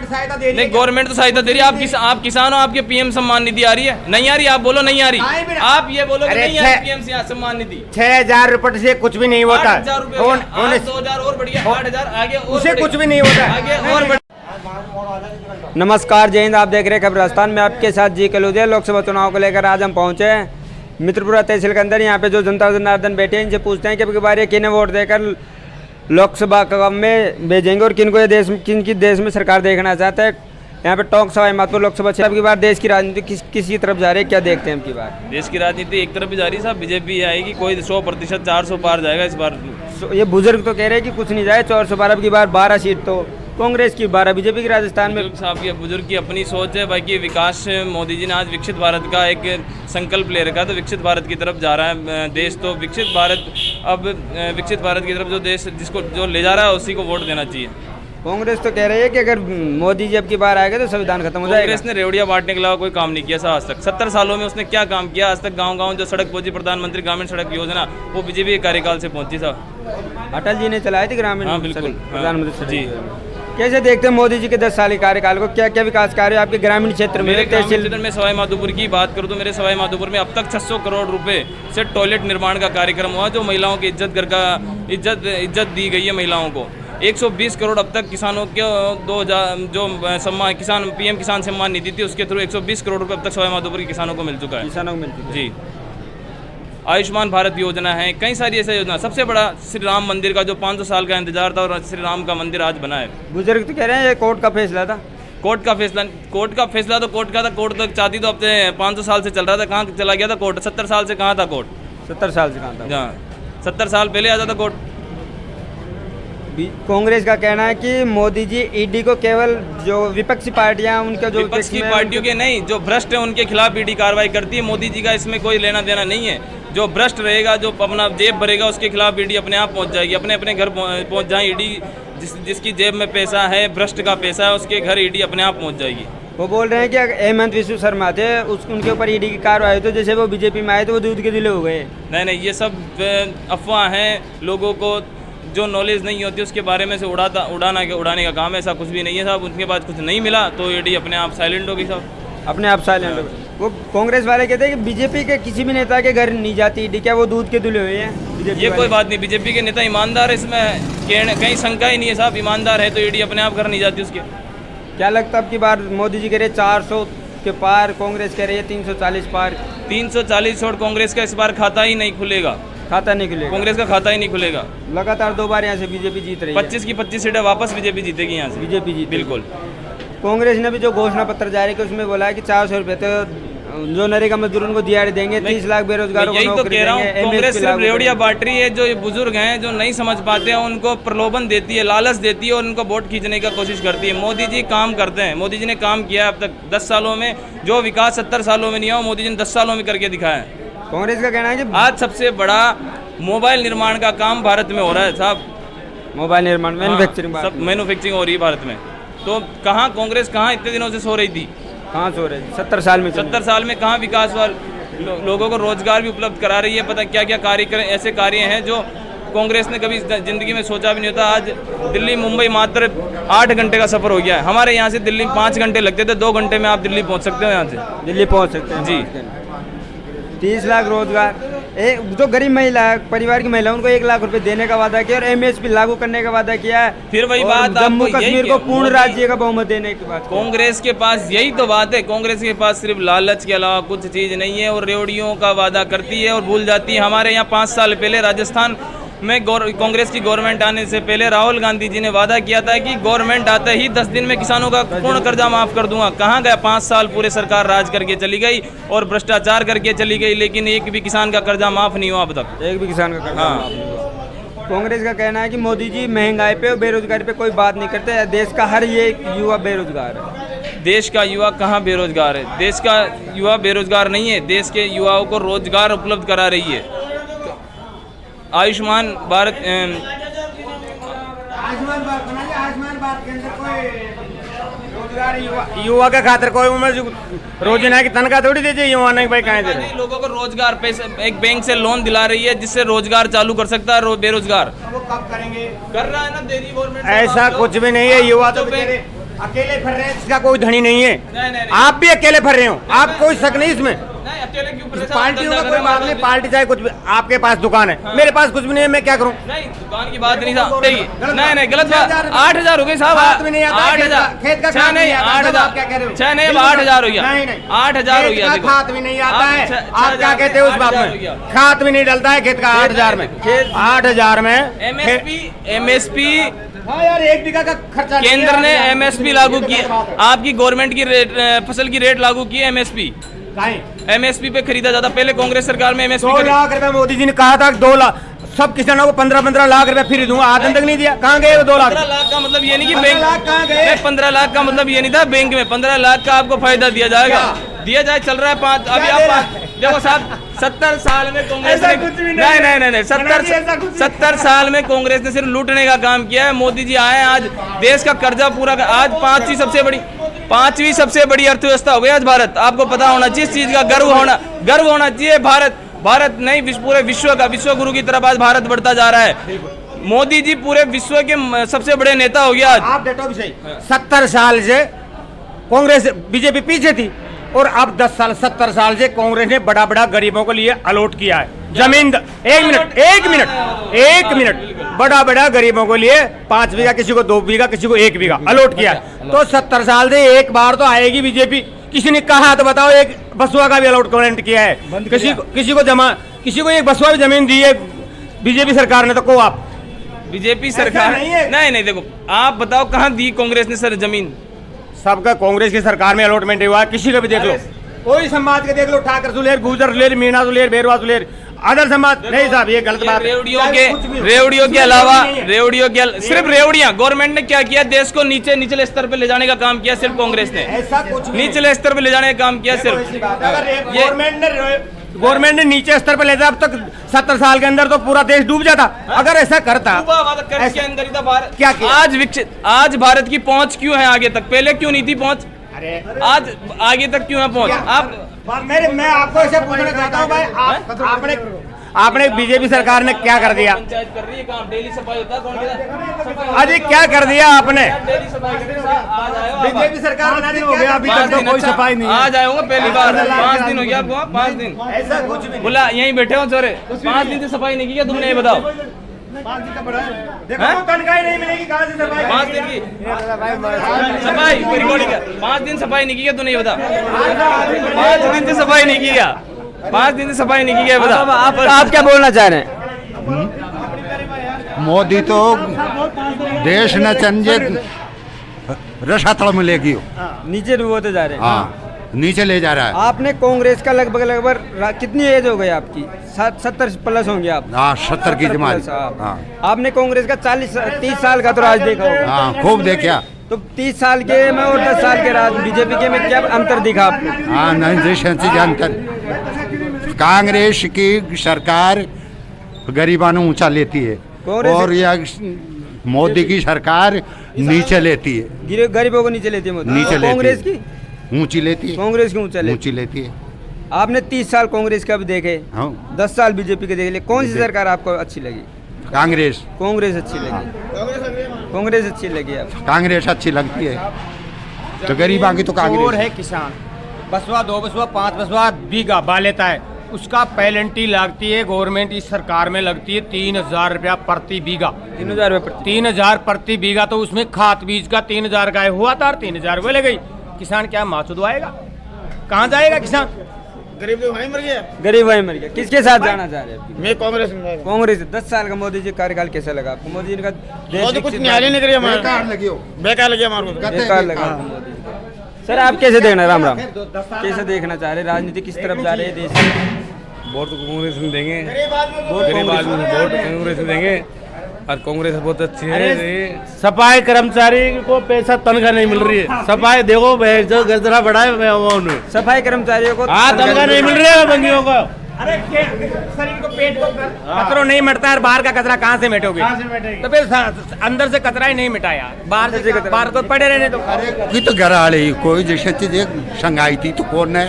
सहायता दे रही है। नहीं, गवर्नमेंट तो सहायता दे रही है। आप किसान हो, आपके पीएम सम्मान निधि आ रही है? नहीं आ रही? आप बोलो नहीं आ रही। आप ये बोलो नहीं आ रही पीएम सम्मान निधि। 6,000 रुपए से कुछ भी नहीं होता। 2,000 और बढ़िया, 8,000 आगे उसे कुछ भी नहीं होता आगे और। नमस्कार, जय हिंद। आप देख रहे हैं खबर राजस्थान में, आपके साथ जी कलूदिया। लोकसभा चुनाव को लेकर आज हम पहुंचे हैं मित्रपुरा तहसील के अंदर। यहाँ पे जो जनता जनार्दन बैठे हैं, इनसे पूछते हैं कि अब की बार ये किन्हें वोट देकर लोकसभा में भेजेंगे और किनको ये किन की देश में सरकार देखना चाहता है। यहाँ पे टोंक सवाई माधोपुर लोकसभा क्षेत्र की बार देश की राजनीति किसी तरफ जा रही है, क्या देखते हैं अब की बार? देश की राजनीति एक तरफ ही जा रही है साहब। बीजेपी आएगी, कोई 100% 400 पार जाएगा इस बार। ये बुजुर्ग तो कह रहे हैं कि कुछ नहीं जाए, 400 पार। अब की बार 12 सीट तो कांग्रेस की, 12 बीजेपी की राजस्थान में। साहब की बुजुर्ग की अपनी सोच है। बाकी विकास, मोदी जी ने आज विकसित भारत का एक संकल्प ले रखा, तो विकसित भारत की तरफ जा रहा है देश। तो विकसित भारत, अब विकसित भारत की तरफ जो देश जिसको जो ले जा रहा है उसी को वोट देना चाहिए। कांग्रेस तो कह रही है कि अगर मोदी जी अब की बार आएगा तो संविधान खत्म हो जाएगा। कांग्रेस ने रेवड़िया बांटने के अलावा कोई काम नहीं किया आज तक। 70 सालों में उसने क्या काम किया आज तक? गांव-गांव जो सड़क पहुंची, प्रधानमंत्री ग्रामीण सड़क योजना, वो बीजेपी के कार्यकाल से पहुंची साहब। अटल जी ने चलाई थी ग्रामीण। हाँ बिल्कुल, प्रधानमंत्री जी। कैसे देखते हैं मोदी जी के 10 साल के कार्यकाल को? क्या क्या विकास कार्य आपके ग्रामीण क्षेत्र में? क्षेत्र में सवाई माधोपुर की बात करूँ तो मेरे सवाई माधोपुर में अब तक 600 करोड़ रुपए से टॉयलेट निर्माण का कार्यक्रम हुआ, जो महिलाओं की इज्जत दी गई है महिलाओं को। 120 करोड़ अब तक किसानों के 2000 जो सम्मान किसान पीएम किसान सम्मान निधि थी उसके थ्रू 120 करोड़ रुपए अब तक सवाई माधोपुर के किसानों को मिल चुका है। किसानों को मिल चुका है जी। आयुष्मान भारत योजना है, कई सारी ऐसी योजना। सबसे बड़ा श्री राम मंदिर का जो 500 साल का इंतजार था और श्री राम का मंदिर आज बना है। बुजुर्ग तो कह रहे हैं ये कोर्ट का फैसला था। कोर्ट का फैसला तो कोर्ट का था। कोर्ट तक चाहती तो अब 500 साल से चल रहा था, कहाँ चला गया था कोर्ट? 70 साल से कहाँ था कोर्ट? 70 साल से कहाँ था? हाँ, 70 साल पहले आता था कोर्ट। कांग्रेस का कहना है कि मोदी जी ईडी को केवल जो विपक्षी पार्टियां, उनका जो विपक्षी पार्टियों के नहीं, जो भ्रष्ट है उनके खिलाफ ईडी कार्रवाई करती है। मोदी जी का इसमें कोई लेना देना नहीं है। जो भ्रष्ट रहेगा, जो अपना जेब भरेगा, उसके खिलाफ ईडी अपने आप पहुंच जाएगी। अपने अपने घर पहुंच जाए ईडी। जिसकी जेब में पैसा है, भ्रष्ट का पैसा है, उसके घर ईडी अपने आप पहुंच जाएगी। वो बोल रहे हैं कि हेमंत विश्व शर्मा थे, उनके ऊपर ईडी की कार्रवाई तो जैसे वो बीजेपी में आए तो वो दूध के दिले हो गए। नहीं, ये सब अफवाह हैं। लोगों को जो नॉलेज नहीं होती उसके बारे में से उड़ाने का काम है। ऐसा कुछ भी नहीं है साहब। उनके पास कुछ नहीं मिला तो ईडी अपने आप साइलेंट होगी साहब, अपने आप साइलेंट हो गई। वो कांग्रेस वाले कहते हैं कि बीजेपी के किसी भी नेता के घर नहीं जाती ईडी, क्या वो दूध के दुले हुए हैं? ये कोई बात नहीं। बीजेपी के नेता ईमानदार है, इसमें कहीं शंका ही नहीं है साहब। ईमानदार है तो ईडी अपने आप घर नहीं जाती उसके। क्या लगता है अब की बार मोदी जी कह रहे 400 के पार, कांग्रेस कह रही है 340 पार? 340 और कांग्रेस का इस बार खाता ही नहीं खुलेगा। खाता नहीं खुलेगा? कांग्रेस का खाता ही नहीं खुलेगा। लगातार 2 बार यहाँ से बीजेपी जीत रही है। 25 की 25 सीटें वापस बीजेपी जीतेगी यहाँ से। बीजेपी जीत बिल्कुल। कांग्रेस ने भी जो घोषणा पत्र जारी किया उसमें बोला है कि 400 रुपये तो जो नरेगा मजदूर उनको दिहाड़ी देंगे, 30 लाख बेरोजगारों को नौकरी देंगे। यही तो कह रहा हूँ, कांग्रेस सिर्फ रेवड़िया बांट रही है। जो बुजुर्ग हैं, जो नहीं समझ पाते हैं, उनको प्रलोभन देती है, लालच देती है और उनको वोट खींचने का कोशिश करती है। मोदी जी काम करते हैं। मोदी जी ने काम किया है अब तक 10 सालों में। जो विकास 70 सालों में नहीं हुआ, मोदी जी ने 10 सालों में करके दिखाया है। कांग्रेस का कहना है कि आज सबसे बड़ा मोबाइल निर्माण का काम भारत में हो रहा है साहब। मोबाइल निर्माण, मैन्युफैक्चरिंग, सब मैन्युफैक्चरिंग हो रही है भारत में। तो कहाँ कांग्रेस कहाँ इतने दिनों से सो रही थी? कहाँ सो रही? 70 साल में 70 साल में कहाँ विकास हुआ? लोगों को रोजगार भी उपलब्ध करा रही है। पता क्या क्या कार्य ऐसे कार्य हैं जो कांग्रेस ने कभी जिंदगी में सोचा भी नहीं होता। आज दिल्ली मुंबई मात्र 8 घंटे का सफर हो गया है। हमारे यहाँ से दिल्ली 5 घंटे लगते थे, 2 घंटे में आप दिल्ली पहुँच सकते हो। यहाँ से दिल्ली पहुँच सकते हैं जी। 30 लाख रोजगार। जो गरीब महिला परिवार की महिला उनको 1 लाख रुपए देने का वादा किया और एमएसपी लागू करने का वादा किया है। फिर वही बात, जम्मू कश्मीर को पूर्ण राज्य का बहुमत देने की बात। कांग्रेस के पास यही तो बात है। कांग्रेस के पास सिर्फ लालच के अलावा कुछ चीज नहीं है और रेवड़ियों का वादा करती है और भूल जाती है। हमारे यहाँ 5 साल पहले राजस्थान में कांग्रेस की गवर्नमेंट आने से पहले राहुल गांधी जी ने वादा किया था कि गवर्नमेंट आते ही 10 दिन में किसानों का पूर्ण कर्जा माफ कर दूंगा। कहाँ गया? 5 साल पूरे सरकार राज करके चली गई और भ्रष्टाचार करके चली गई, लेकिन एक भी किसान का कर्जा माफ नहीं हुआ अब तक। एक भी किसान का कर्जा माफ नहीं हुआ। कांग्रेस का कहना है कि मोदी जी महंगाई पे और बेरोजगारी पे कोई बात नहीं करते। देश का हर ये युवा बेरोजगार है। देश का युवा कहाँ बेरोजगार है? देश का युवा बेरोजगार नहीं है। देश के युवाओं को रोजगार उपलब्ध करा रही है। आयुष्मान भारत के अंदर कोई युवा का खातर कोई रोजना की तनख्वाह थोड़ी दे चाहिए युवा नहीं भाई कहाँ दे रहे? लोगों को रोजगार पैसे एक बैंक से लोन दिला रही है जिससे रोजगार चालू कर सकता है बेरोजगार। वो कब करेंगे? कर रहा है ना, दे रही गवर्नमेंट। ऐसा कुछ भी नहीं है। युवा तो अकेले फिर रहे हैं, इसका कोई धनी नहीं है। नहीं। आप भी अकेले फिर रहे हो, आप कोई शक नहीं इसमें। नहीं, अकेले क्यों फिर रहे? पार्टियों का धंधा कोई कर बात रहे नहीं, हैं। पार्टी चाहे कुछ भी, आपके पास दुकान है, मेरे पास कुछ भी नहीं है, मैं क्या करूं? नहीं, दुकान की बात नहीं साहब। नहीं गलत नहीं, गलत बात। 6,000 8,000 हो गई साहब। बात भी नहीं आता, 8,000 खेत का छह खाद नहीं, नहीं आता, 8,000 आप क्या कह रहे हो? छह नहीं, अब बिल्कुल 8,000 हो गया। नहीं 8,000 हो खेत गया। का देखो, खाद भी नहीं आता आप है, 6,000 आप क्या कहते हो उस बात 8,000 हो में? गया। खाद भी नहीं डलता है खेत का 8,000 में, 8,000 में एमएसपी हाँ यार, 1 बीघा का खर्चा नहीं केंद्र है, ने यार। एमएसपी लागू की, आपकी गवर्नमेंट की फसल की रेट लागू की है। एमएसपी काहे? एमएसपी पे खरीदा जाता, पहले कांग्रेस सरकार में 2 एमएसपी लाख रुपए मोदी जी ने कहा था कि 2 लाख सब किसानों को 15-15 लाख रुपए फ्री दूंगा, आज तक नहीं दिया। कहाँ गए वो 2 लाख? 15 लाख का मतलब ये नहीं कि 15 बैंक लाख कहाँ गए? नहीं, 15 लाख का मतलब ये नहीं था बैंक में 15 लाख का आपको फायदा दिया जाएगा। दिया जाए, चल रहा है 5। अभी क्या दे रहा आप देखो साहब, 70 साल में कांग्रेस ऐसा ने कुछ भी नहीं नहीं है। नहीं नहीं, ऐसा कुछ भी 70 साल में कांग्रेस ने सिर्फ लूटने का काम किया है। मोदी जी आए, आज देश का कर्जा पूरा आज पांचवी सबसे बड़ी अर्थव्यवस्था हो गई आज भारत। आपको पता होना चाहिए, इस चीज का गर्व होना चाहिए। भारत नहीं, पूरे विश्व का विश्व गुरु की तरफ आज भारत बढ़ता जा रहा है। मोदी जी पूरे विश्व के सबसे बड़े नेता हो गया आज। आप डेटो भी सही, 70 साल से कांग्रेस बीजेपी पीछे थी, और अब 70 साल से कांग्रेस ने बड़ा गरीबों के लिए अलॉट किया है जमीन। एक मिनट बड़ा गरीबों के लिए 5 बीघा, किसी को 2 बीघा, किसी को 1 बीघा अलॉट किया है। तो 70 साल से एक बार तो आएगी बीजेपी। किसी ने कहा तो बताओ, एक बसुआ का भी अलॉटमेंट किया है, किसी को एक बसुआ भी जमीन दी है बीजेपी सरकार ने, तो को आप बीजेपी सरकार नहीं है। नहीं देखो, आप बताओ कहाँ दी कांग्रेस ने सर जमीन? सबका कांग्रेस की सरकार में अलॉटमेंट हुआ है, किसी का भी देख लो, कोई समाज के देख लो, ठाकर सुलेर, गुजर सुलेर, मीणा सुलेर, बेरवा सुलेर, अदर समाज नहीं साहब, ये गलत बात है। रेवड़ियों के अलावा सिर्फ रेवड़ियां, गवर्नमेंट ने क्या किया, देश को निचले स्तर पे ले जाने का काम किया सिर्फ कांग्रेस ने। ऐसा कुछ नहीं है। निचले स्तर पे ले जाने का काम किया सिर्फ। अगर गवर्नमेंट ने नीचे स्तर पर ले जाता, अब तक 70 साल के अंदर तो पूरा देश डूब जाता। अगर ऐसा करता क्या किया? आज भारत की पहुंच क्यों है आगे तक? पहले क्यों नहीं थी पहुंच? अरे आज आगे तक क्यों है पहुंच? आप मैं आपको ऐसे पूछना चाहता हूँ भाई, आपने बीजेपी सरकार ने क्या कर दिया? पंचायत कर रही है काम, डेली सफाई होता है, कौन कहता है? अरे क्या कर दिया आपने? डेली सफाई करते हैं, आज आए हो आप। बीजेपी सरकार ने हो गया, अभी तक तो कोई सफाई नहीं है। आज आए होंगे पहली बार, 5 दिन हो गया आपको? 5 दिन ऐसा कुछ भी नहीं। बोला यहीं बैठे हो चोरे, 5 दिन से सफाई नहीं की क्या तुमने? ये बताओ, 5 दिन का बड़ा है, देखो तनख्वाह नहीं मिलेगी, कहाँ से सफाई? 5 दिन की सफाई रिकॉर्डिंग है, 5 दिन सफाई नहीं की क्या तूने? ये बता, 5 दिन से सफाई नहीं की क्या? 5 दिन से सफाई नहीं की क्या? बता। आप क्या बोलना चाह रहे हैं? मोदी तो देश न चंजे रसातल में लेगी हो। नीचे होते जा रहे हैं। हाँ, नीचे ले जा रहा है। आपने कांग्रेस का लगभग कितनी एज हो गई आपकी? 70 प्लस होंगे आप। हाँ, 70 की जमात। प्लस आप। हाँ आपने कांग्रेस का 30 साल का तो राज देखा होगा। हाँ, खूब देखा। तो 30 साल के में और 10 साल के राज बीजेपी के में क्या अंतर दिखा आपको? हाँ, नहीं देश अंतर। कांग्रेस की सरकार गरीबानों ऊंचा लेती है, और यह मोदी की सरकार नीचे लेती है। गरीबों को नीचे लेती है मोदी। नीचे लेती कांग्रेस है। की ऊंची लेती है। कांग्रेस की ऊंचा ऊंची लेती है। आपने 30 साल कांग्रेस का भी देखे, हाँ, 10 साल बीजेपी के देख लिए, कौन सी सरकार आपको अच्छी लगी? कांग्रेस। कांग्रेस अच्छी लगी। कांग्रेस अच्छी लगी आपको? कांग्रेस अच्छी लगती है, तो गरीबा की तो और कांग्रेस है किसान, बसवा 2 बसवा 5 बसवा बीघा बा लेता है, उसका पेनल्टी लगती है गवर्नमेंट इस सरकार में लगती है 3,000 रुपया प्रति बीघा। 3,000 रुपये 3,000 प्रति बीघा, तो उसमें खाद बीज का 3,000 का हुआ था, 3,000 रुपये ले गई। किसान क्या मासूद आएगा? कहाँ जाएगा किसान? गरीब तो वहीं मर गया। गरीब वही मर गया। किसके साथ जाना चाह रहे हैं? मैं कांग्रेस में। कांग्रेस। 10 साल का मोदी जी कार्यकाल कैसा लगा आपको? मोदी जी का वो तो कुछ न्यायालय नहीं करिए हमारे, बेकार लगी हो। बेकार लगे हमारे को। बेकार लगा आपको मोदी जी का। सर आप कैसे देखना, राम राम, कैसे देखना चाह रहे, राजनीति किस तरफ जा रही है देश में? वोट तो कांग्रेस में देंगे, वोट गरीब कांग्रेस आदमी वोट कांग्रेस में देंगे, और कांग्रेस बहुत अच्छी है। सफाई कर्मचारी को पैसा तनख्वाह नहीं मिल रही है। सफाई देखो जो गजरा बढ़ा है उन्होंने, सफाई कर्मचारियों को हाँ तनख्वाह नहीं मिल रही है बंदियों को। अरे शरीर को पेट को कचरा नहीं मिटता है, बाहर का कचरा कहाँ से मिटोगे? तो फिर अंदर से कचरा ही नहीं मिटा यार, बाहर को पड़े रहने तो। की तो घर आ रही कोई जैसे चीज संगाई थी तो कौन है,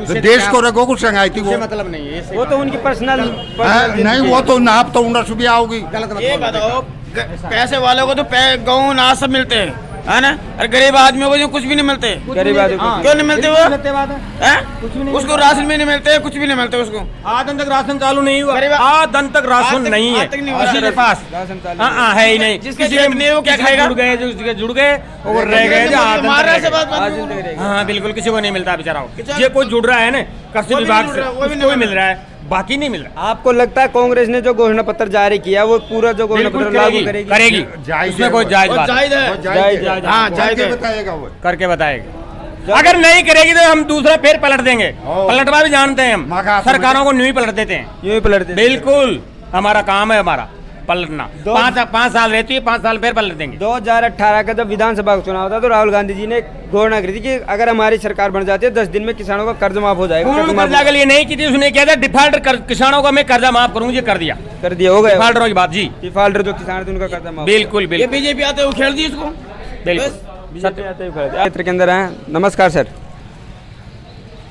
तो देश को रखो कुछ संगाई थी वो मतलब नहीं है, वो तो उनकी पर्सनल नहीं, वो तो नाप तो उन्हें सुबह आओगी। ये बताओ, पैसे वालों को तो गेहूं अनाज सब मिलते हैं, है ना। अरे गरीब आदमियों को जो कुछ भी नहीं मिलते, गरीब आदमी को। क्यों नहीं मिलते वो? कुछ भी नहीं उसको राशन भी नहीं मिलते, कुछ भी नहीं मिलते उसको। आदन तक राशन चालू नहीं हुआ, गरीब- आदन तक राशन आज तक- नहीं है आज तक नहीं हुआ। किसी के पास। राशन चालू हाँ है ही नहीं। जिसके किसी जेब में है वो क्या किसी के खाएगा? जुड़ गए, जो जिसके जुड़ गए और रह गए, जो आदन तक मार रहा है रह सब गए। आदमी। आज तक रहेगा। हाँ बिल्कुल, किसी को नहीं मिलता बेचारा। किसी- ये कोई जुड़ रहा है ना कृषि वो भी विभाग नहीं से, जुड़ रहा, वो भी उसको नहीं ही मिल रहा है, बाकी नहीं मिल रहा। आपको लगता है कांग्रेस ने जो घोषणा पत्र जारी किया वो पूरा जो घोषणा बिल्कुल पत्र लागू करेगी, करेगी? करेगी, उसमें कोई जायज वो बात जायज है। जायज है। हाँ जायज है। बताएगा वो। करके बताएगी। अगर नहीं करेगी तो हम दूसरा फिर पलट देंगे। पलटवा भी जानते हैं हम, मगा- सरकारों को न्यू ही पलट देते हैं। यूं ही पलट देते हैं। बिल्कुल, हमारा काम है, हमारा पलटना। 5 साल रहती है, 5 साल फिर पलट देंगे। 2018 का जब विधानसभा का चुनाव था तो राहुल गांधी जी ने घोषणा करी थी कि अगर हमारी सरकार बन जाती है 10 दिन में किसानों का कर्ज माफ हो जाएगा। कर्ज पूर्ण माफ कर्जा के लिए नहीं की थी, उसने क्या था डिफॉल्टर किसानों का मैं कर्जा माफ करूंगी, कर दिया। कर दिया, हो गया। डिफॉल्टरों की बात जी, डिफॉल्टर जो किसान थे उनका कर्जा माफ। बिल्कुल ये बिल्कुल बीजेपी आते हैं, वो खेल दी इसको। बिल्कुल। क्षेत्र के अंदर हैं। नमस्कार सर।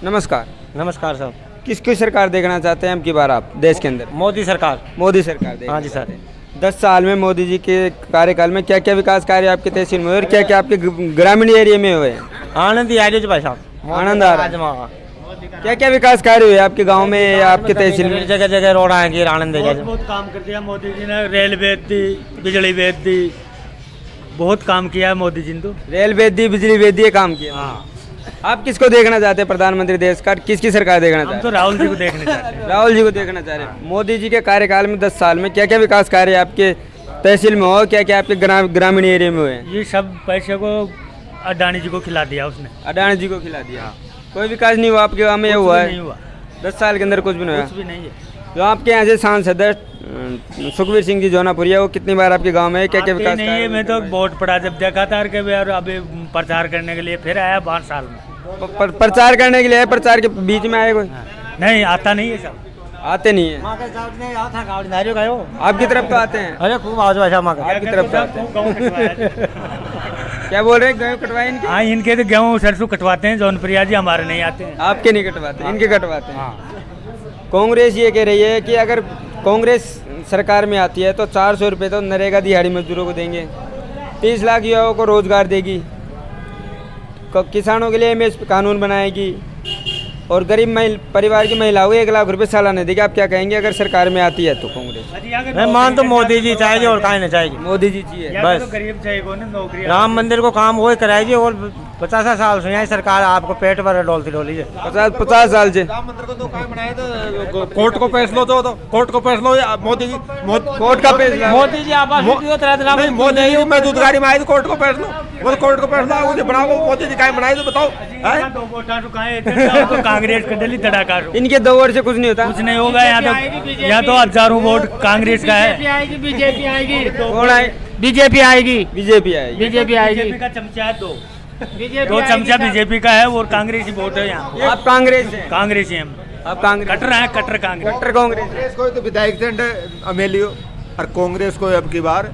नमस्कार। नमस्कार सर। किसकी सरकार देखना चाहते हैं अब की बार आप देश के अंदर? मोदी सरकार। मोदी सरकार देखना हाँ जी सर। चाहते हैं। 10 साल में मोदी जी के कार्यकाल में क्या क्या विकास कार्य आपके तहसील में हुए और क्या क्या आपके ग्रामीण एरिया में हुए? आनंद ही आए भाई साहब। आनंद आ रहा है। क्या क्या विकास कार्य हुए आपके गांव में या आपके तहसील में? जगह जगह रोड आएंगे आनंद बहुत काम कर दिया मोदी जी ने। रेल बेच दी, बिजली बेच दी, बहुत काम किया है मोदी जी ने तो। रेल बेच दी, बिजली बेच दी, ये काम किया। आप किसको देखना चाहते हैं प्रधानमंत्री देश का? किसकी सरकार देखना हम तो चाहते राहुल जी को देखने चाहते हैं। हैं? राहुल जी को देखना चाह रहे हैं। मोदी जी के कार्यकाल में 10 साल में क्या क्या विकास कार्य आपके तहसील में हो, क्या क्या आपके ग्रामीण एरिया में हुए? ये सब पैसे को अडानी जी को खिला दिया उसने। अडानी जी को खिला दिया। कोई विकास नहीं हुआ आपके गाँव में? ये हुआ नहीं है हुआ, 10 साल के अंदर कुछ भी नहीं कुछ हुआ। भी नहीं है। जो आपके यहाँ से सांसद है सुखबीर सिंह जी जौनापुरिया, वो कितनी बार आपके गांव में क्या क्या आते विकास नहीं है। मैं तो वोट पड़ा जब देखा था कि यार अभी प्रचार करने के लिए फिर आया 5 साल में। प्रचार करने के लिए है, प्रचार के बीच में आए कोई? नहीं आता नहीं है सब। आते नहीं है। आपकी तरफ तो आते हैं। अरे खूब आवाज भाई साहब। आपकी तरफ तो आते हैं। क्या बोल रहे हैं? गेहूँ कटवाए इनके? हाँ, इनके तो गेहूँ सरसों कटवाते हैं जौनप्रिया जी, हमारे नहीं आते हैं। आपके नहीं कटवाते, इनके कटवाते हैं। कांग्रेस ये कह रही है कि अगर कांग्रेस सरकार में आती है तो 400 रुपये तो नरेगा दिहाड़ी मजदूरों को देंगे, 30 लाख युवाओं को रोजगार देगी, किसानों के लिए एमएसपी कानून बनाएगी और गरीब परिवार की महिलाओं को 1 लाख रुपए सालाना देगी। आप क्या कहेंगे अगर सरकार में आती है तो कांग्रेस? मैं मान तो मोदी जी चाहेगी और काहे नहीं चाहेगी। मोदी जी चाहिए बस बस। गरीब चाहिए को ना नौकरी। राम मंदिर को काम वही कराएगी और 50 साल से यहाँ सरकार आपको पेट भर डोलती डोली है। 50 साल से कोर्ट को फैसलो तो कोर्ट को फैसलो मोदी जी, कोर्ट का फैसला। मोदी जी आवास नहीं मोदी जी, मैं दूध गाड़ी में आई तो कोर्ट को फैसलो, वो कोर्ट को फैसला मुझे बनाओ। मोदी जी का बनाई तो बताओ। हैं? 2 वोटा रुकाए थे तो कांग्रेस का दिल्ली धड़ाका। इनके 2 वर्ष से कुछ नहीं होता। कुछ नहीं होगा। यहाँ तो हजारों वोट कांग्रेस का है। बीजेपी आएगी। कौन आए? बीजेपी आएगी। बीजेपी आएगी। बीजेपी आएगी। बीजेपी का चमचा है 2 चमचा बीजेपी का है और कांग्रेस ही वोट है यहाँ। आप कांग्रेस हैं? कांग्रेस ही हम आप कांग्रेस? कटर है, कटर कांग्रेस। कट्टर कांग्रेस। कांग्रेस को तो विधायक दंड अमेलियो और कांग्रेस को अब की बार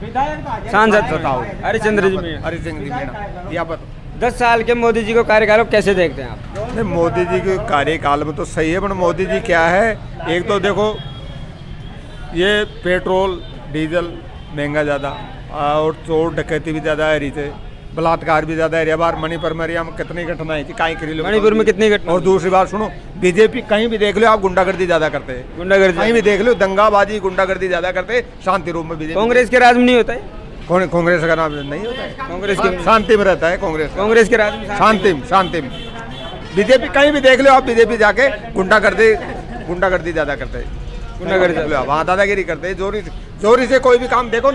सांसद बताओ। हरिचंद्र जी में। हरि सिंह जी मीणा या बताओ। 10 साल के मोदी जी को कार्यकाल को कैसे देखते हैं आप? नहीं, मोदी जी के कार्यकाल में तो सही है, पर मोदी जी क्या है, एक तो देखो ये पेट्रोल डीजल महंगा ज़्यादा और चोर डकैती भी ज़्यादा है, रीते बलात्कार भी ज़्यादा है। बार मणिपुर में हम कितनी घटनाएं थी, काई करी लो मणिपुर में कितनी घटना? और दूसरी बात सुनो, बीजेपी कहीं भी देख लो आप गुंडागर्दी ज़्यादा करते हैं। गुंडागर्दी कहीं भी देख लो दंगाबाजी गुंडागर्दी ज़्यादा करते हैं। शांति रूप में बीजेपी कांग्रेस के राज में नहीं होता है? कांग्रेस का नाम नहीं होता है। कांग्रेस के शांति में रहता है कांग्रेस। कांग्रेस के राज में शांति में बीजेपी कहीं भी देख लो आप, बीजेपी जाके गुंडागर्दी ज़्यादा करते हैं। गुंडागर्दी देख लो आप, वहाँ दादागिरी करते हैं, जोरी से कोई भी काम देखो।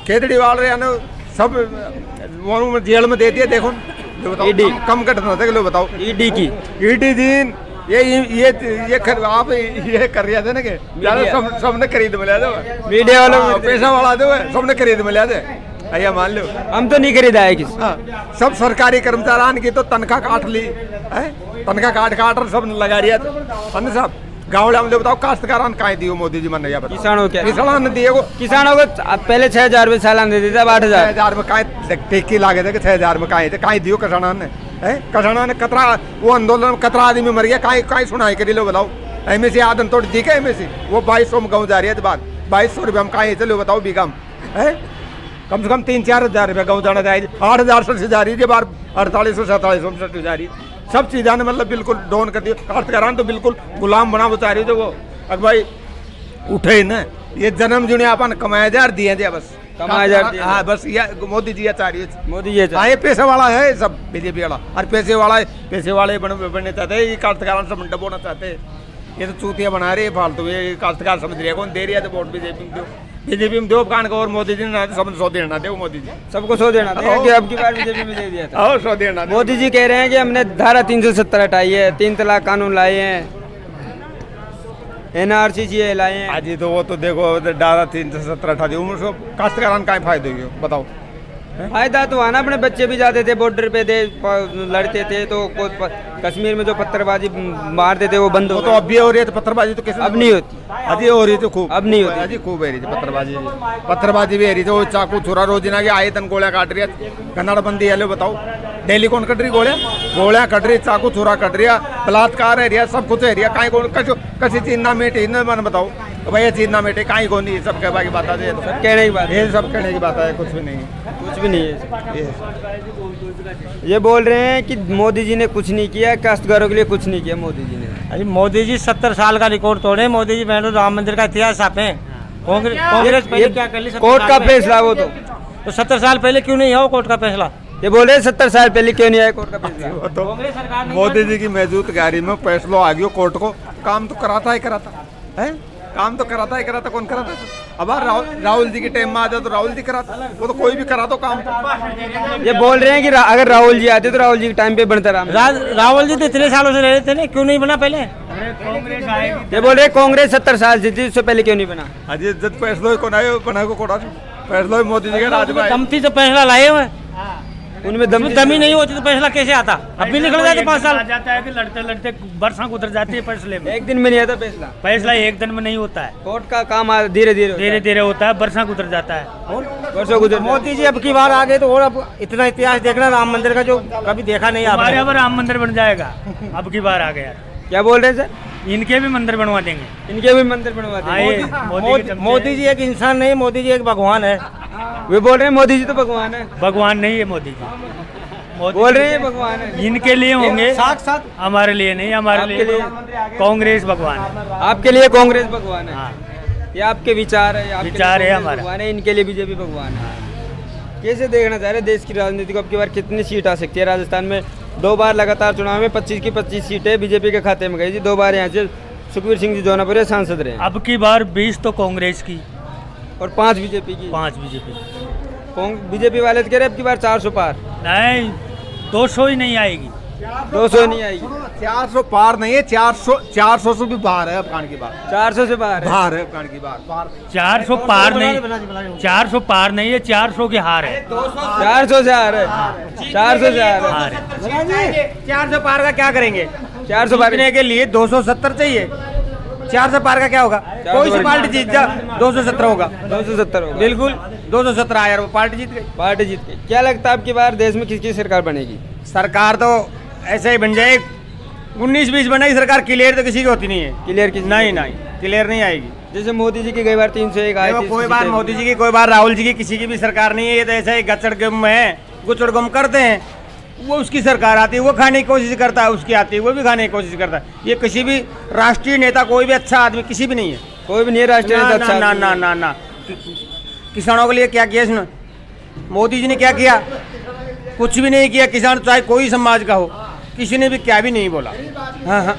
केजरीवाल रे ना सब वो जेल में दे दिए, देखो जो बताओ ED कम घटना था, लो बताओ। ईडी की ईडी दिन आप ये कर रहे थे ना कि सबने खरीद में लिया दो, मीडिया वालों को पैसा वाला दो सबने खरीद में लिया दे। आइया मान लो हम तो नहीं खरीदा है किसी। हाँ, सब सरकारी कर्मचारियों की तो तनख्वाह काट ली है, तनख्वाह काट और सब लगा दिया था साहब। गाँव में बताओ काश्तकारान कहाँ दियो मोदी जी मन, किसानों के किसानों ने दिए को, किसानों को पहले 6,000 रुपये सालाना देते थे, अब 8,000। 6,000 में कहाँ टेकी लागे थे कि 6,000 में कहाँ दियो किसानों ने है। किसानों ने कतरा वो आंदोलन में कतरा आदमी मर गया, कहीं सुनाई करी लो बताओ। एमएससी आदन तोड़ दी क्या एमएससी, वो 2200 में गाँव जा रही है बाद 2200 रुपये हम कहाँ चलो बताओ बीघा है। कम से कम 3-4 हज़ार रुपये गाँव जाना चाहिए, 8,000 से जा रही है, बार 4800-4700 जा रही है। सब चीज़ें मतलब बिल्कुल डाउन कर दी। काश्तकारान तो बिल्कुल गुलाम बना बता रही, तो वो अब भाई उठे ना, ये जन्म जुने अपन कमाया जा दिए थे बस, कमाया जा दिया। हाँ बस ये मोदी जी चाह रही है, मोदी ये हाँ ये पैसे वाला है सब बीजेपी वाला, और पैसे वाला है, पैसे वाले बनने चाहते हैं, ये काश्तकारान से मंडप होना चाहते हैं। ये तो चूतिया बना रहे हैं फालतू, ये काश्तकार समझ रहे कौन दे रही है, तो वोट बीजेपी में दो कान को, और मोदी जी ने सब 100 देना दे, मोदी जी सबको 100 देना था कि अब की बार बीजेपी में दे दिया था। 100 देना। मोदी जी कह रहे हैं कि हमने धारा 370 हटाई है, 3 तलाक कानून लाए हैं, NRC लाए हैं। आज तो वो तो देखो डाला 370 उठा दी, उनको काश्तकारान का फायदे हुए बताओ। फायदा तो आना, अपने बच्चे भी जाते थे बॉर्डर पे लड़ते थे, तो कश्मीर में जो पत्थरबाजी मारते थे वो बंद हो तो अब भी हो रही है, तो पत्थरबाजी तो कैसे अब नहीं होती, अजी हो रही तो खूब, अब नहीं होती, अजी खूब है रही पत्थरबाजी भी है रही थी। वो चाकू छुरा रोजिना के आए तन गोलियां काट रही है, कन्नड़ बंदी है, लो बताओ डेली कौन कट रही गोलियां कट रही, चाकू छुरा कट रही है, बलात्कार है रिया, सब कुछ है रिया, कहीं कसी चीज ना मेटे न मन बताओ भाई, ये चीज ना मेटे कहीं कौन नहीं, सब कहने की बात है, कहने की बात ये सब कहने की बात है, कुछ भी नहीं, कुछ भी नहीं है। ये बोल रहे हैं कि मोदी जी ने कुछ नहीं किया, काश्तकारों के लिए कुछ नहीं किया मोदी जी ने। अरे मोदी जी 70 साल का रिकॉर्ड तोड़े मोदी जी, मैंने राम मंदिर का इतिहास छापे। कांग्रेस पहले क्या कर ली, कोर्ट का फैसला वो तो 70 साल पहले क्यों नहीं है कोर्ट का फैसला? ये बोल रहे 70 साल पहले क्यों नहीं आया कोर्ट का फैसला? तो मोदी जी की मौजूदगी में फैसला आ गया कोर्ट को, काम तो कराता है काम तो कराता है कौन कराता है? अब राहुल जी के टाइम में आ जाए तो राहुल जी कराता, वो तो कोई भी करा तो काम तो। ये बोल रहे हैं कि अगर राहुल जी आते तो राहुल जी के टाइम पे बनता रहा। राहुल जी तो इतने सालों से रहे थे ना, क्यों नहीं बना पहले? ये बोल रहे कांग्रेस 70 साल से थी, उससे पहले क्यों नहीं बना? अजय जब फैसला बना को कोड़ा फैसला मोदी जी के राज में दम थी तो फैसला लाए हुए, उनमें दमी नहीं होती तो फैसला कैसे आता? अब भी निकल जाते 5 साल। जाता है कि लड़ते लड़ते बरसां गुजर जाती है फैसले में, एक दिन में नहीं आता फैसला, फैसला एक दिन में नहीं होता है, कोर्ट का काम धीरे धीरे होता है, बरसां गुजर जाता है, वर्षों गुजर। मोदी जी अब की बार आ गए तो और अब इतना इतिहास देखना राम मंदिर का जो कभी देखा नहीं हमारे आपने। यहाँ राम मंदिर बन जाएगा, अब की बार आ गया। क्या बोल रहे हैं सर? इनके भी मंदिर बनवा देंगे, इनके भी मंदिर बनवा देंगे। मोदी जी एक इंसान नहीं, मोदी जी एक भगवान है। वे बोल रहे हैं मोदी जी तो भगवान है। भगवान नहीं है मोदी जी, बोल रहे हैं भगवान है। इनके लिए होंगे, साथ हमारे लिए नहीं, हमारे लिए कांग्रेस भगवान है। आपके लिए कांग्रेस भगवान है, हाँ। ये आपके विचार है, आपके विचार लिए है कांग्रेस हमारा। भगवान है, इनके लिए बीजेपी भगवान है। कैसे देखना चाह रहे देश की राजनीति को, अब की बार कितनी सीट आ सकती है? राजस्थान में 2 बार लगातार चुनाव में 25 की 25 सीटें बीजेपी के खाते में गई जी। 2 बार यहाँ से सुखबीर सिंह जी जौनापुर सांसद रहे। अब की बार 20 तो कांग्रेस की और 5 बीजेपी की। 5 बीजेपी। बीजेपी वाले तो कह रहे अब की बार 400 पार। नहीं, 200 ही नहीं आएगी, 200 नहीं आएगी। 400 पार नहीं है, 400 से भी बाहर है अफगान की बात, 400 से बाहर है। बाहर है अफगान की बात, 400 पार नहीं, 400 पार नहीं है, 400 के हार है, 400 से हार है, 400 से हार है। 400 पार का क्या करेंगे? 400 पार जीतने के लिए 270 चाहिए, 400 पार का क्या होगा? कोई सी पार्टी जीत जा 270 होगा, 270 होगा। बिल्कुल 217 आया, वो पार्टी जीत गई। पार्टी जीत गई। क्या लगता है अब की बार देश में किसकी सरकार बनेगी? सरकार तो ऐसे ही बन जाए, 19-20 बनेगी सरकार, क्लियर तो किसी की होती नहीं है। क्लियर किसी नहीं क्लियर नहीं आएगी। जैसे मोदी जी की कई बार 301 आई थी, कोई बार मोदी जी की, कोई बार राहुल जी की, किसी की भी सरकार नहीं है। ये तो ऐसे ही गचड़ गुम है, गुचड़ गुम करते हैं। वो उसकी सरकार आती है, वो खाने की कोशिश करता है, उसकी आती है, वो भी खाने की कोशिश करता है। ये किसी भी राष्ट्रीय नेता, कोई भी अच्छा आदमी किसी भी नहीं है, कोई भी नहीं है राष्ट्रीय नेता अच्छा। ना ना ना ना। किसानों के लिए क्या किया इसने? मोदी जी ने क्या किया? कुछ भी नहीं किया। किसान चाहे कोई समाज का हो, किसी ने भी क्या भी नहीं बोला। हाँ,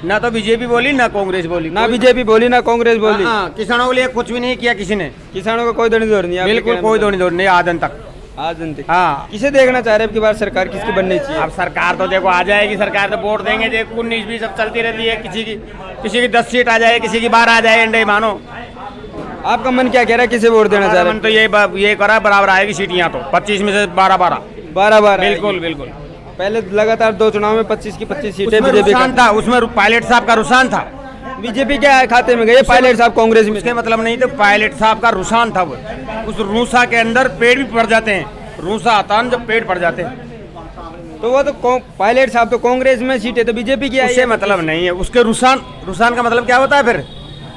ना तो बीजेपी बोली, ना कांग्रेस बोली, ना बीजेपी बोली, ना कांग्रेस बोली। किसानों के लिए कुछ भी नहीं किया किसी ने। किसानों का कोई दौड़ नहीं है, बिल्कुल कोई दौड़ नहीं, आदन तक। हाँ, किसे देखना चाह रहे हैं अब की बार सरकार किसकी बननी चाहिए? अब सरकार तो देखो आ जाएगी, सरकार तो वोट देंगे, देखो 19-20 सब चलती रहती है। किसी की 10 सीट आ जाए, किसी की 12 आ जाए, अंडे मानो। आपका मन क्या कह रहा है, किसे वोट देना चाह रहे हैं? मन तो ये करा बराबर आएगी सीट यहाँ तो, 25 में से 12। बिल्कुल। पहले लगातार 2 चुनाव में 25 की 25 सीटें बीजेपी था, उसमें पायलट साहब का रुझान था। बीजेपी के खाते में गए, पायलट साहब कांग्रेस में। इसके मतलब नहीं तो पायलट साहब का रुझान था। वो उस रूसा के अंदर पेड़ भी पड़ जाते हैं, रूसा आता है जब पेड़ पड़ जाते हैं। तो वो तो पायलट साहब तो कांग्रेस में, सीटें तो बीजेपी की। उससे मतलब नहीं है, उसके रुझान का मतलब क्या होता है? फिर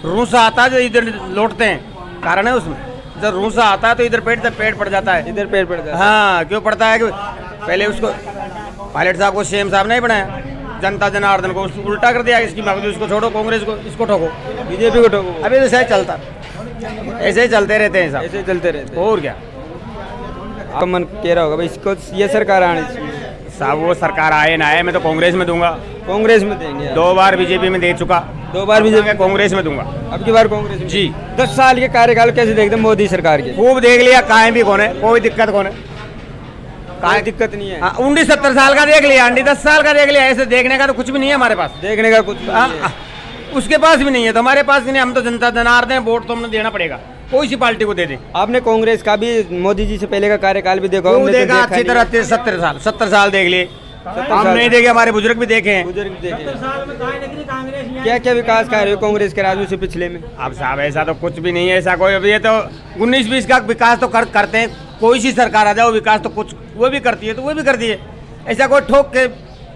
रूसा आता है जो इधर लौटते हैं, कारण है उसमें। जब रूसा आता है तो इधर पेट पड़ जाता है। इधर पेड़ पड़ जाता है। हाँ, क्यों पड़ता है कि पहले उसको पायलट साहब को सीएम साहब नहीं बनाया, जनता जनार्दन को उल्टा कर दिया। इसकी मगज उसको छोड़ो, कांग्रेस को इसको ठोको, बीजेपी को ठोको। अभी तो ऐसे चलता, ऐसे ही चलते रहते हैं सब, ऐसे चलते रहते हैं। और क्या। आपका मन कह रहा होगा भाई इसको ये सरकार आनी चाहिए। साहब वो सरकार आए ना आए, मैं तो कांग्रेस में दूंगा। कांग्रेस में देंगे आप। 2 बार बीजेपी में दे चुका, 2 बार बीजेपी, कांग्रेस में दूंगा। अब की बार कांग्रेस में। जी। 10 साल के कार्यकाल कैसे देखते हैं मोदी सरकार के? खूब देख लिया, काहे भी कौन है, कोई दिक्कत कौन है, कोई दिक्कत नहीं है। 19-70 साल का देख लिया, 10 साल का देख लिया। ऐसे देखने का तो कुछ भी नहीं है हमारे पास, देखने का कुछ भी नहीं है। उसके पास भी नहीं है तो हमारे पास भी नहीं। हम तो जनता जनार्दन, वोट तो हमने देना पड़ेगा, कोई सी पार्टी को दे दे। आपने कांग्रेस का भी मोदी जी से पहले का कार्यकाल भी देखा वो हमने तो देखा देखा अच्छी नहीं। तरह 70 साल देख लिए। 70 हम साल। नहीं देखे, हमारे बुजुर्ग भी देखे हैं। बुजुर्ग देखे। क्या क्या विकास कार्य हो कांग्रेस के राज में से पिछले में? अब साहब ऐसा तो कुछ भी नहीं है, ऐसा कोई। अब ये तो 19-20 का विकास तो करते हैं, कोई सी सरकार आ जाए वो विकास तो कुछ वो भी करती है, तो वो भी करती है। ऐसा कोई ठोक के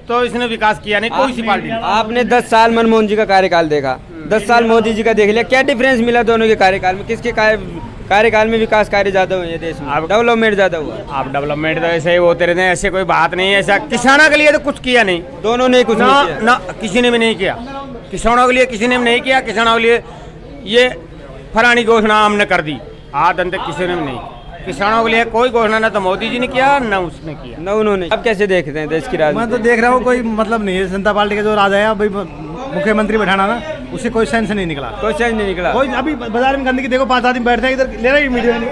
तो इसने विकास किया नहीं, कोई सी पार्टी ने। आपने 10 साल मनमोहन जी का कार्यकाल देखा, 10 साल मोदी जी का देख लिया, क्या डिफरेंस मिला दोनों के कार्यकाल में? किसके कार्यकाल में विकास कार्य ज्यादा हुए देश में, डेवलपमेंट ज्यादा हुआ? आप डेवलपमेंट तो ऐसे ही होते रहते हैं, ऐसे कोई बात नहीं है। ऐसा किसानों के लिए तो कुछ किया नहीं, दोनों ने कुछ ना नहीं किया। ना किसी ने भी नहीं किया। किसानों के लिए किसी ने भी नहीं किया। किसानों के लिए ये फलानी घोषणा हमने कर दी, आज तक किसी ने भी नहीं। किसानों के लिए कोई घोषणा ना तो मोदी जी ने किया, ना उसने किया, न उन्होंने। अब कैसे देखते हैं देश की मैं राजनीति? तो देख रहा हूँ कोई मतलब नहीं है। जनता पार्टी का जो राज आया भाई मुख्यमंत्री बैठाना ना, उससे कोई सेंस नहीं निकला। कोई चेंज नहीं निकला। कोई अभी बाजार में गंदगी देखो, 5 आदमी बैठते हैं इधर, ले रही मीडिया में।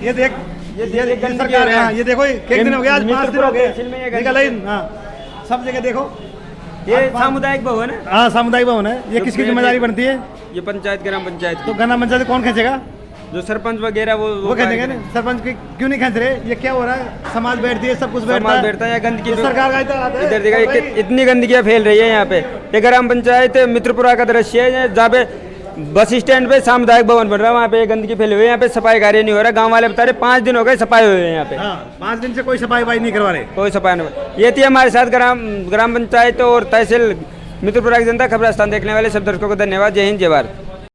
ये देख, ये सरकार है। ये देखो, एक दिन हो गया, आज 5 दिन हो गए, निकल आई। हाँ, सब जगह देखो। ये सामुदायिक भवन है। हाँ, सामुदायिक भवन है। ये किसकी जिम्मेदारी बनती है? ये पंचायत, ग्राम पंचायत तो ग्राम पंचायत कौन खींचेगा? जो सरपंच वगैरह वो खींचेंगे ना। सरपंच क्यों नहीं खींच रहे? ये क्या हो रहा है? समाज बैठती है, सब कुछ समाज बैठता है या गंदगी? सरकार का इधर देखा इतनी गंदगियाँ फैल रही है यहाँ पे। ये ग्राम पंचायत मित्रपुरा का दृश्य है, जहाँ पे बस स्टैंड पे सामुदायिक भवन बन रहा है, वहाँ पे गंदगी फैली हुई है। यहाँ पे सफाई कार्य नहीं हो रहा। गांव वाले बता रहे 5 दिन हो गए सफाई हुई है यहाँ पे। 5 दिन से कोई सफाई नहीं करवा रहे, कोई सफाई नहीं। ये थी हमारे साथ ग्राम पंचायत और तहसील मित्रपुरा की जनता। खबर स्थान देखने वाले सब दर्शकों को धन्यवाद। जय हिंद, जय भारत।